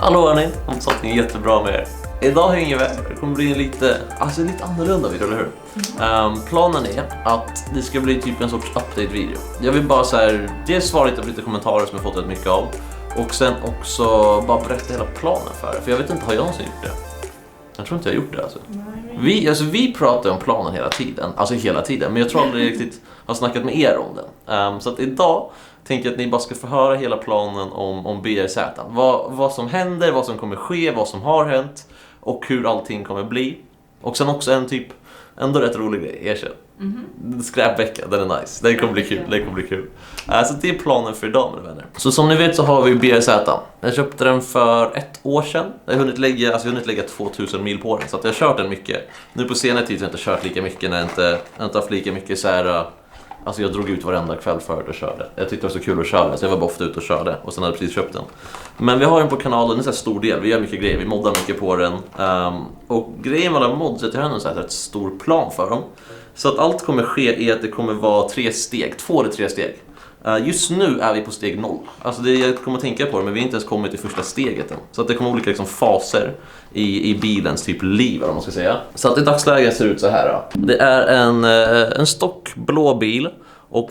Hallå hörni, hoppas att ni är jättebra med er. Idag hänger vi, det kommer bli en lite annorlunda video, eller hur? Planen är att det ska bli typ en sorts update-video. Jag vill bara så här, dels svara lite på lite kommentarer som jag fått rätt mycket av. Och sen också bara berätta hela planen för er. För jag vet inte, har jag någonsin gjort det? Jag tror inte jag har gjort det alltså. Vi pratar om planen hela tiden. Men jag tror aldrig riktigt har snackat med er om den. Så att idag tänker jag att ni bara ska få höra hela planen om BRZ. Vad som händer, vad som kommer ske, vad som har hänt och hur allting kommer bli. Och sen också en typ ändå rätt rolig grej, erkänn. Skräpvecka, den är nice. Det kommer bli kul. Så det är planen för idag, mina vänner. Så som ni vet så har vi BRZ. Jag köpte den för 1 år sedan. Jag har hunnit lägga 2000 mil på den. Så att jag har kört den mycket. Nu på senare tid har jag inte kört lika mycket när jag inte haft lika mycket så här. Alltså jag drog ut varenda kväll för och körde. Jag tyckte det var så kul att köra, så jag var bara ofta ute och körde. Och sen hade jag precis köpt den. Men vi har den på kanalen, en så här stor del. Vi gör mycket grejer, vi moddar mycket på den. Och grejen med alla mods är att jag har en så här rätt stor plan för dem. Så att allt kommer ske är att det kommer vara 2 eller 3 steg. Just nu är vi på steg 0. Alltså jag kommer att tänka på det, men vi har inte ens kommit till första steget än. Så att det kommer olika liksom faser i bilens typ liv, om man ska säga. Så att i dagsläget ser det ut så här då. Det är en stockblå bil. Och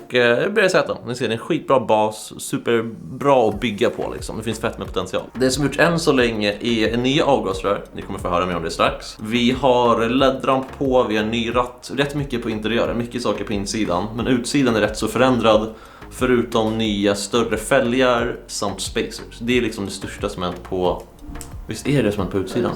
BRZ, ni ser, det är en skitbra bas, superbra att bygga på liksom. Det finns fett med potential. Det som gjorts än så länge är en nya avgasrör. Ni kommer få höra mer om det strax. Vi har LED-ramp på, vi har ny ratt. Rätt mycket på interiören, mycket saker på insidan. Men utsidan är rätt så förändrad. Förutom nya större fälgar samt spacers. Det är liksom det största som hänt på... Visst är det som hänt på utsidan?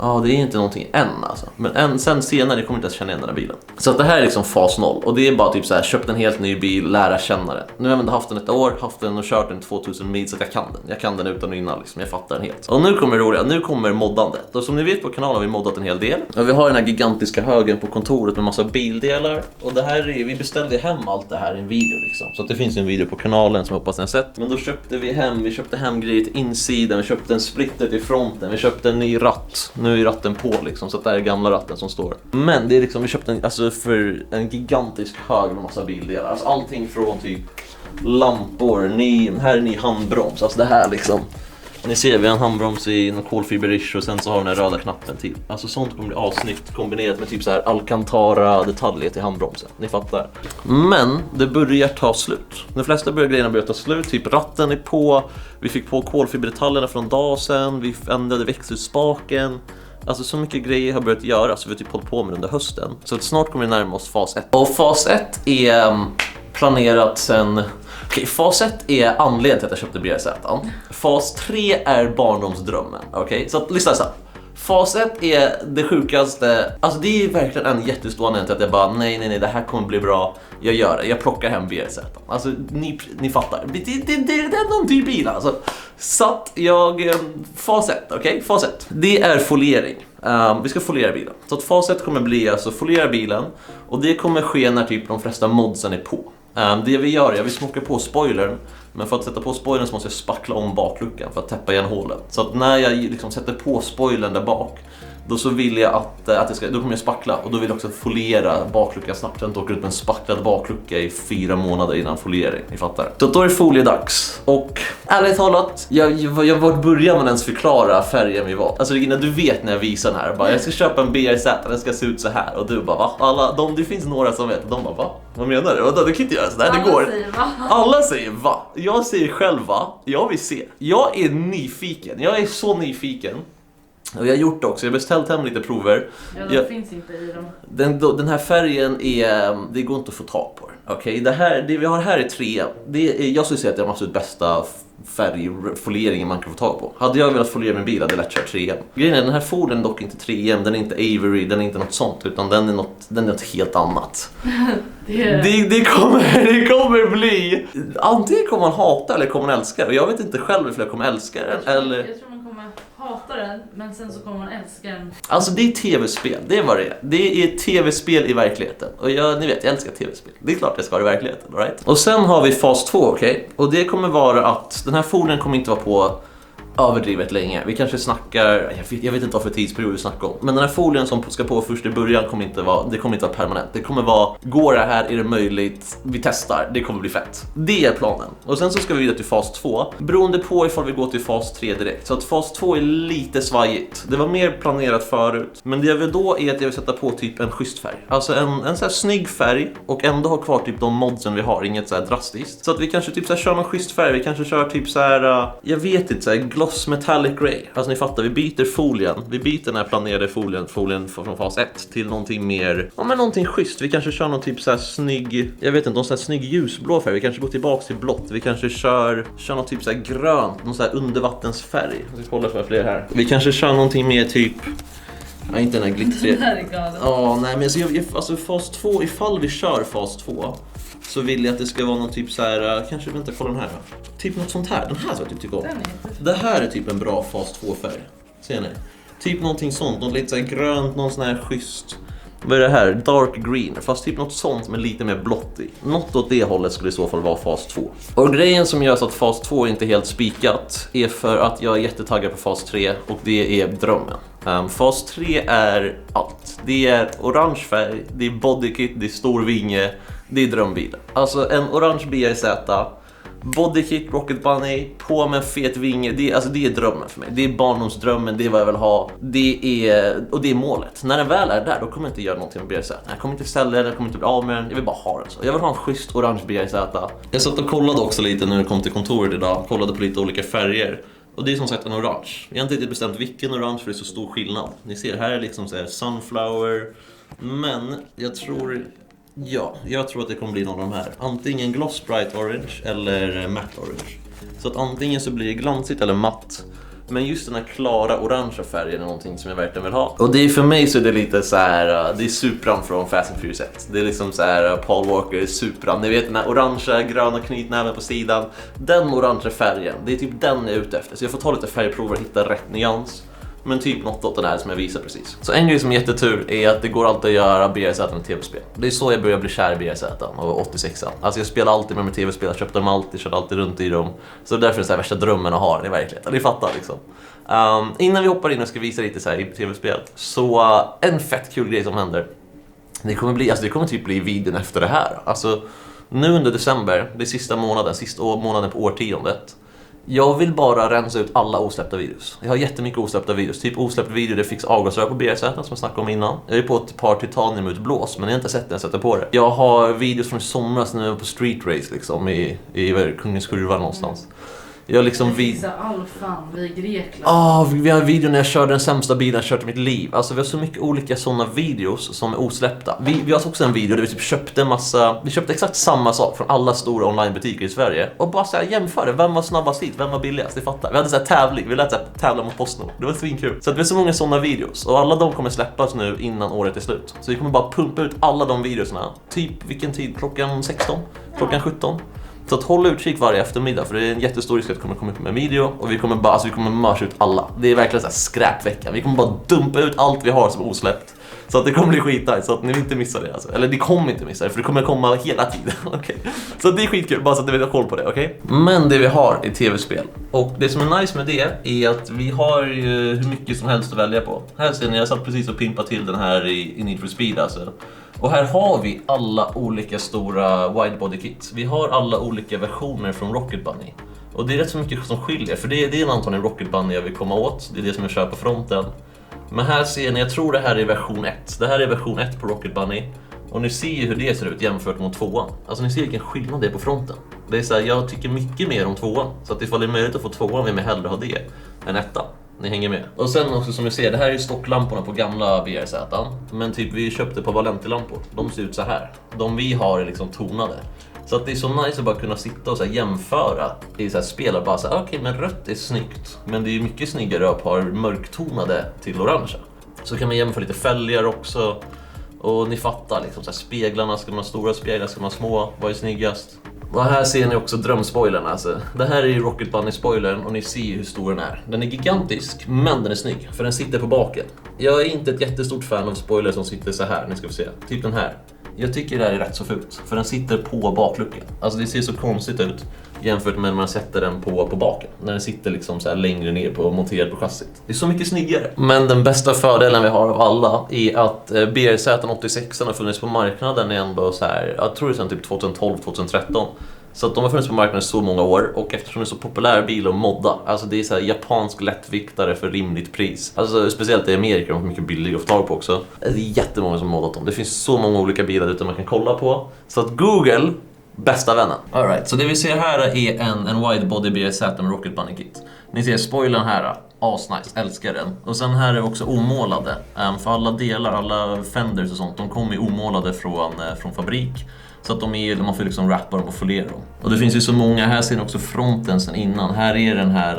Ja, det är inte någonting än alltså. Men sen senare kommer inte ens känna igen den här bilen. Så att det här är liksom fas 0. Och det är bara typ så här, köpt en helt ny bil, lära känna den. Nu har jag ändå haft den 1 år, haft den och kört den 2000 mil, så att jag kan den. Jag kan den utan och innan liksom, jag fattar den helt. Och nu kommer det roliga, nu kommer moddandet. Och som ni vet på kanalen har vi moddat en hel del. Och vi har den här gigantiska högen på kontoret med massa bildelar. Och det här är, vi beställde hem allt det här i en video liksom. Så att det finns en video på kanalen som jag hoppas ni har sett. Men då köpte vi köpte hem grejer till insidan, vi köpte en splitter till fronten, vi köpte en ny ratt. Nu är ratten på liksom, så att det är gamla ratten som står. Men det är liksom, vi köpte för en gigantisk hög med massa bildelar. Alltså allting från typ lampor, här är ny handbroms. Alltså det här liksom. Ni ser, vi har en handbroms i någon kolfiberish och sen så har den här röda knappen till. Alltså sånt kommer bli avsnitt kombinerat med typ så här Alcantara detaljer till handbromsen. Ni fattar. Men det börjar ta slut. De flesta grejerna börjar ta slut. Typ ratten är på. Vi fick på kolfiberdetaljerna från dagen. Vi ändrade växelspaken. Alltså så mycket grejer har börjat göra, så vi har typ hållit på med under hösten. Så att snart kommer vi närma oss fas 1. Och fas 1 är planerat sen... Okej, fas 1 är anledningen till att jag köpte BRZ. Fas 3 är barndomsdrömmen. Okej, så att lyssna så här. Fas 1 är det sjukaste. Alltså det är verkligen en jättestor anledning till att jag bara nej, det här kommer bli bra. Jag gör det, jag plockar hem BRZ. Alltså ni fattar. Det är någon typ bil alltså. Så att fas 1, okej? Fas 1. Det är foliering. Vi ska foliera bilen. Så att fas 1 kommer bli alltså foliera bilen. Och det kommer ske när typ de flesta modsen är på. Det vi gör är att vi smockar på spoilern. Men för att sätta på spoilern så måste jag spackla om bakluckan för att täppa igen hålen. Så att när jag liksom sätter på spoilern där bak, då så vill jag att då kommer jag spackla. Och då vill jag också foliera bakluckan snabbt. Jag inte åker ut med en spacklad baklucka i 4 månader innan foliering. Ni fattar. Så då är det foliedags. Och ärligt talat, jag var börja med ens förklara färgen vi var. Alltså Regina, du vet när jag visar den här. Bara, jag ska köpa en BRZ, den ska se ut så här. Och du bara, va? Det finns några som vet. De bara, va? Vad menar du? Du kan inte göra så där, det går. Alla säger va? Jag säger själv va? Jag vill se. Jag är nyfiken. Jag är så nyfiken. Och jag har gjort det också, jag har beställt hem lite prover. Ja, det finns inte i dem. Den här färgen det går inte att få tag på den. Okej, det vi har här är 3. Jag skulle säga att det är den absolut bästa färgfolieringen man kan få tag på. Hade jag velat foliera min bil hade jag lätt kört 3M. Grejen är, den här Forden är dock inte 3M, den är inte Avery, den är inte något sånt, utan den är något helt annat. Det kommer bli... Antingen kommer man hata eller kommer man älska. Och jag vet inte själv ifall jag kommer älska den eller... Jag tror man kommer hata den, men sen så kommer man älska den. Alltså det är tv-spel, det är vad det är. Det är tv-spel i verkligheten. Och ni vet, jag älskar tv-spel. Det är klart jag ska vara i verkligheten, right? Och sen har vi fas 2, okej? Och det kommer vara att den här Forden kommer inte vara på överdrivet länge. Vi kanske snackar, jag vet inte vad för tidsperiod vi snackar om. Men den här folien som ska på först i början kommer inte vara permanent. Det kommer vara, går det här, är det möjligt, vi testar, det kommer bli fett. Det är planen. Och sen så ska vi vidare till fas 2, beroende på ifall vi går till fas 3 direkt. Så att fas 2 är lite svajigt. Det var mer planerat förut. Men det jag vill då är att jag vill sätta på typ en schysst färg. Alltså en så här snygg färg och ändå ha kvar typ de modsen vi har, inget så här drastiskt. Så att vi kanske typ så här kör någon schysst färg, vi kanske kör typ så här, jag vet inte, så här gloss metallic grey. Alltså ni fattar, vi byter folien. Vi byter den här planerade folien från fas 1 till någonting mer, ja men någonting schysst. Vi kanske kör någon typ så här snygg, jag vet inte, någon så här snygg ljusblå färg. Vi kanske går tillbaka till blått. Vi kanske kör någon typ så här grönt, någon så här undervattensfärg. Vi kollar för fler här. Vi kanske kör någonting mer typ, ja, inte den här glittriga. Det här är galet. Ja, nej men alltså fas 2, ifall vi kör fas 2 så vill jag att det ska vara någon typ så här, kanske vänta, kolla den här då. Typ något sånt här, den här så jag typ tycker om. Det här är typ en bra fas 2-färg. Ser ni? Typ någonting sånt, något lite så här grönt, någon sån här schysst. Vad är det här? Dark green, fast typ något sånt med lite mer blått i. Något åt det hållet skulle i så fall vara fas 2. Och grejen som gör så att fas 2 inte är helt spikat är för att jag är jättetaggad på fas 3 och det är drömmen. Fas 3 är allt. Det är orange färg, det är bodykit, det är stor vinge, det är drömbilen. Alltså en orange BRZ, bodykit, Rocket Bunny, på med en fet vinge, det är drömmen för mig. Det är barndomsdrömmen, det är vad jag vill ha. Det är målet. När den väl är där, då kommer jag inte göra någonting med BRZ. Jag kommer inte sälja den, jag kommer inte bli av med den. Jag vill bara ha den så. Jag vill ha en schysst orange BRZ. Jag satt och kollade också lite när jag kom till kontoret idag. Kollade på lite olika färger. Och det är som sagt en orange. Jag har inte riktigt bestämt vilken orange för det är så stor skillnad. Ni ser, här är liksom så här sunflower. Men jag tror att det kommer bli någon av de här. Antingen gloss bright orange eller matte orange. Så att antingen så blir det glansigt eller matt. Men just den här klara orangea färgen är någonting som jag verkligen vill ha. Och det är för mig så är det lite så här, det är Supran från Fast and Furious 1. Det är liksom så här Paul Walker Supran. Ni vet den här orangea gröna knytnäven på sidan. Den orangea färgen, det är typ den jag är ute efter. Så jag får ta lite färgprover och hitta rätt nyans. Men typ något åt den här som jag visar precis. Så en grej som är jättetur är att det går alltid att göra BRZ med tv-spel. Det är så jag började bli kär i BRZ och 86an. Alltså jag spelar alltid med tv-spel, jag köpte dem alltid, körde alltid runt i dem. Så därför är det så här värsta drömmen att ha den i verkligheten. Ni fattar liksom. Innan vi hoppar in och ska visa lite så här i tv-spel. Så en fett kul grej som händer. Det kommer typ bli videon efter det här. Alltså nu under december, det är sista månaden på årtiondet. Jag vill bara rensa ut alla osläppta videos. Jag har jättemycket osläppta videos. Typ osläppt video där det fick avgasrör på BRZ som jag snackade om innan. Jag är på ett par titanium ut blås, men jag har inte sett den, jag sätter på det. Jag har videos från somras när jag var på street race liksom i Kungens Kurva någonstans. Jag liksom Alfan vid Grekland. Vi har en video när jag körde den sämsta bilen jag kört i mitt liv. Alltså vi har så mycket olika sådana videos som är osläppta. Vi har också en video där vi typ köpte exakt samma sak från alla stora onlinebutiker i Sverige. Och bara så här jämförde, vem var snabbast hit, vem var billigast, ni fattar. Vi hade så här tävling, vi lät så här tävla mot Postnord. Det var svinkul. Så att vi har så många sådana videos. Och alla de kommer släppas nu innan året är slut. Så vi kommer bara pumpa ut alla de videosna. Typ vilken tid? Klockan 16? Klockan 17? Så att hålla utkik varje eftermiddag, för det är en jättestor risk att det kommer komma upp med video. Och vi kommer mörsa ut alla. Det är verkligen så här skräpvecka. Vi kommer bara dumpa ut allt vi har som är osläppt. Så att det kommer bli skitnice, så att ni vill inte missa det alltså. Eller ni kommer inte missa det, för det kommer komma hela tiden. Okay. Så det är skitkul, bara så att ni vet ha koll på det, okej? Okay? Men det vi har är tv-spel. Och det som är nice med det är att vi har ju hur mycket som helst att välja på. Här ser ni, jag satt precis och pimpa till den här i Need for Speed alltså. Och här har vi alla olika stora widebody kits. Vi har alla olika versioner från Rocket Bunny. Och det är rätt så mycket som skiljer, för det är en antagligen Rocket Bunny jag vill komma åt. Det är det som jag kör på fronten. Men här ser ni, jag tror det här är version 1. Det här är version 1 på Rocket Bunny. Och ni ser ju hur det ser ut jämfört med 2an. Alltså ni ser vilken skillnad det är på fronten. Det är så här, jag tycker mycket mer om 2an. Så att ifall det är möjligt att få 2an vill jag hellre ha det än 1an. Ni hänger med. Och sen också som ni ser, det här är ju stocklamporna på gamla BRZ. Men typ vi köpte på Valenti-lampor. De ser ut så här. De vi har är liksom tonade. Så att det är så nice att bara kunna sitta och så här jämföra i så här spel och bara så här, okej, men rött är snyggt. Men det är ju mycket snyggare att ha mörktonade till orangea. Så kan man jämföra lite fälgar också. Och ni fattar liksom, så här, speglarna, ska man ha stora speglar, ska man ha små, vad är snyggast? Och här ser ni också drömspoilern alltså. Det här är ju Rocket Bunny-spoilern och ni ser hur stor den är. Den är gigantisk, men den är snygg, för den sitter på baken. Jag är inte ett jättestort fan av spoilers som sitter så här, ni ska få se. Typ den här. Jag tycker det här är rätt så fult, för den sitter på bakluckan. Alltså det ser så konstigt ut jämfört med när man sätter den på baken. När den sitter liksom så här längre ner på monterad på chassit. Det är så mycket snyggare. Men den bästa fördelen vi har av alla är att BRZ 86 har funnits på marknaden ändå så här, jag tror det är sedan typ 2012-2013. Så att de har funnits på marknaden så många år, och eftersom det är så populär bil att modda, alltså det är så här japansk lättviktare för rimligt pris. Alltså speciellt i Amerika, de är mycket billigare att få tag på också. Det är jättemånga som har moddat dem. Det finns så många olika bilar ute man kan kolla på. Så att Google, bästa vännen. Alright, så det vi ser här är en widebody BRZ med Rocket Bunny kit. Ni ser spoilern här, asnice, älskar den. Och sen här är också omålade. För alla delar, alla fenders och sånt, de kommer ju omålade från fabrik. Så att man får liksom rappa dem och foliera dem. Och det finns ju så många, här ser ni också fronten sen innan. Här är den här,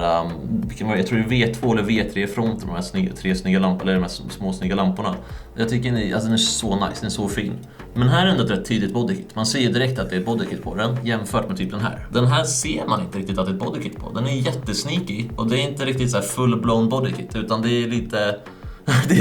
jag tror det är V2 eller V3 fronten, de här tre snygga lampor, eller de här små snygga lamporna. Jag tycker alltså den är så nice, den är så fin. Men här är ändå ett rätt tydligt bodykit. Man ser ju direkt att det är bodykit på den, jämfört med typ den här. Den här ser man inte riktigt att det är ett bodykit på. Den är jättesneaky, och det är inte riktigt så här full-blown bodykit, utan det är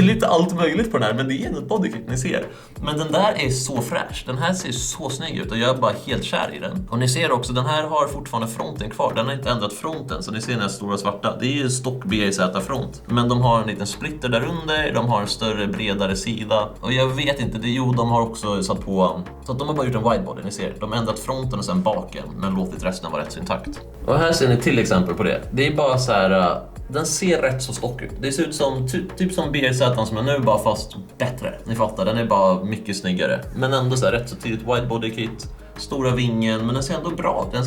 lite allt möjligt på den här, men det är ändå ett bodykit ni ser. Men den där är så fräsch. Den här ser så snygg ut och jag är bara helt kär i den. Och ni ser också, den här har fortfarande fronten kvar. Den har inte ändrat fronten, så ni ser den här stora svarta. Det är ju stock BRZ-front. Men de har en liten splitter där under, de har en större, bredare sida. Och jag vet inte, de har också satt på, så att de har bara gjort en widebody, ni ser. De har ändrat fronten och sen baken, men låtit resten vara rätt så intakt. Och här ser ni till exempel på det. Det är bara så här. Den ser rätt så stock ut. Det ser ut som typ som BRZ som är nu, bara fast bättre. Ni fattar, den är bara mycket snyggare. Men ändå så här, rätt så tydligt widebody kit, stora vingen, men den ser ändå bra. Den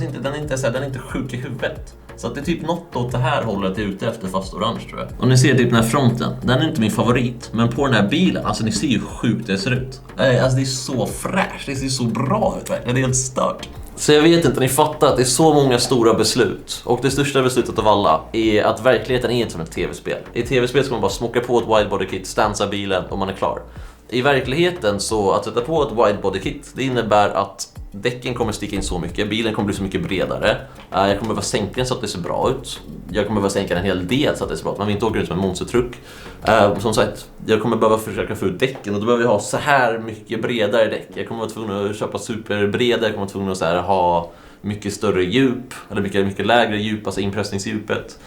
är inte sjuk i huvudet. Så att det är typ något åt det här hållet är ute efter, fast orange tror jag. Och ni ser typ den här fronten. Den är inte min favorit, men på den här bilen, alltså ni ser ju sjukt det ser ut. Alltså det är så fräscht, det ser så bra ut verkligen. Det är helt stört. Så jag vet inte, ni fattar att det är så många stora beslut. Och det största beslutet av alla är att verkligheten är inte som ett tv-spel. I tv-spel ska man bara smocka på ett widebody kit, stansa bilen och man är klar. I verkligheten så att sätta på ett widebody kit, det innebär att däcken kommer sticka in så mycket, bilen kommer bli så mycket bredare. Jag kommer behöva sänka den så att det ser bra ut. Jag kommer behöva sänka en hel del så att det ser bra ut. Man vill inte åka ut som en monstertruck. Som sagt, jag kommer behöva försöka få ut däcken, och då behöver jag ha så här mycket bredare däck. Jag kommer vara tvungen att köpa superbreda, jag kommer vara tvungen att så här ha mycket större djup, eller mycket lägre djup, alltså inpressningsdjupet.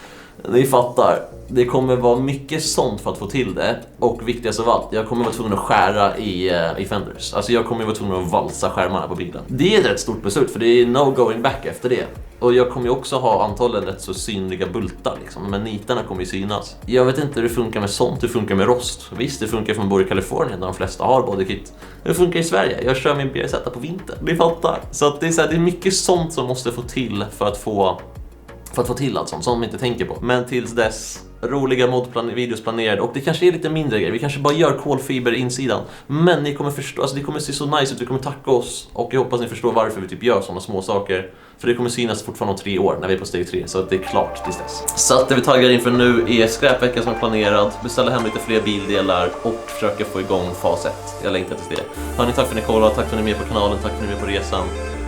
Ni fattar, det kommer vara mycket sånt för att få till det. Och viktigast av allt, jag kommer vara tvungen att skära i fenders. Alltså jag kommer vara tvungen att valsa skärmarna på bilen. Det är ett rätt stort beslut, för det är no going back efter det. Och jag kommer ju också ha antagligen rätt så synliga bultar liksom, men nitarna kommer ju synas. Jag vet inte hur det funkar med sånt, hur det funkar med rost. Visst, det funkar från bor i Kalifornien där de flesta har bodykit. Det funkar i Sverige, jag kör min BRZ på vintern, ni fattar. Så att det är mycket sånt som måste få till för att få till allt sånt som man inte tänker på. Men tills dess, roliga videos planerade, och det kanske är lite mindre grejer. Vi kanske bara gör kolfiber i insidan. Men ni kommer förstå, alltså det kommer se så nice ut, vi kommer tacka oss. Och jag hoppas ni förstår varför vi typ gör sådana små saker. För det kommer synas fortfarande om 3 år när vi är på steg 3, så att det är klart tills dess. Så att det vi taggar inför nu är skräpveckan som är planerad, beställa hem lite fler bildelar och försöka få igång fas 1. Jag längtar till det. Hörni, tack för att ni kollade, tack för att ni är med på kanalen, tack för att ni är med på resan.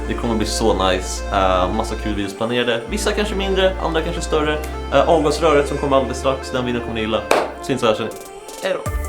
Det kommer bli så nice, massa kul videos planerade. Vissa kanske mindre, andra kanske större. Avgasröret som kommer alldeles strax, den videon kommer ni gilla. Syns och hörs ni. Hej då!